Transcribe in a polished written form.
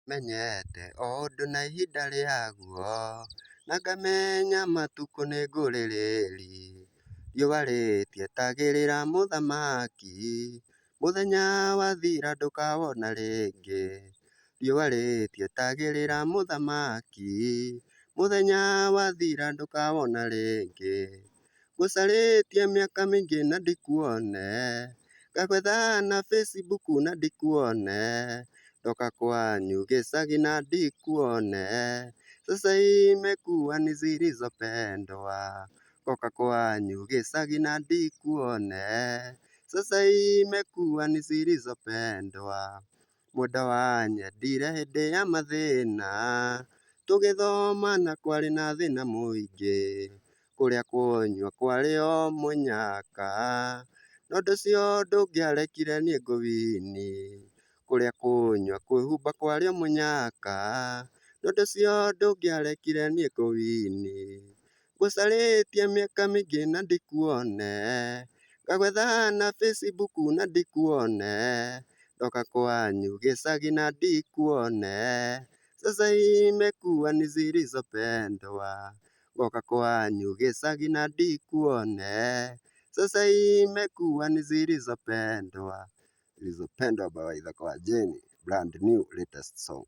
Menyete o ũndũ na ihinda rĩaguo, na ngamenya matukũ nĩ ngũrĩrĩri. Riũa rĩtietagĩrĩra mũthamaki, mũthenya wathira ndũkawona rĩngĩ. Riũa rĩtietagĩrĩra mũthamaki, mũthenya wathira ndũkawona rĩngĩ. Ngũcarĩtie mĩaka mĩingĩ na ndikuone, ngagwetha na Facebook na ndikuone. Ndoka kwanyu gĩcagi na ndikuone, sasa imekuwa ni zilizopendwa. Ndoka kwanyu gĩcagi na ndikuone, sasa imekuwa ni zilizopendwa. Mwendwa wanyendire hĩndĩ ya mathĩna, tũgĩthoma na kwarĩ na thĩna mũingĩ. Kũrĩa kũnyua kwarĩ o mũnyaka, na ũndũ ũcio ndũngĩarekire niĩ ngũwini. Kũrĩa kũnyua kwĩhumba kwarĩ o mũnyaka, na ũndũ ũcio ndũngĩarekire niĩ ngũwini. Ngũcarĩtie mĩaka mĩingĩ na ndikuone, ngagwetha na Facebook na ndikuone. Ndoka kwanyu gĩcagi na ndikuone, sasa imekuwa ni zilizopendwa. Ndoka kwanyu gĩcagi na ndikuone, sasa imekuwa ni zilizopendwa. Zilizopendwa by Waithaka wa Jane, brand new latest song.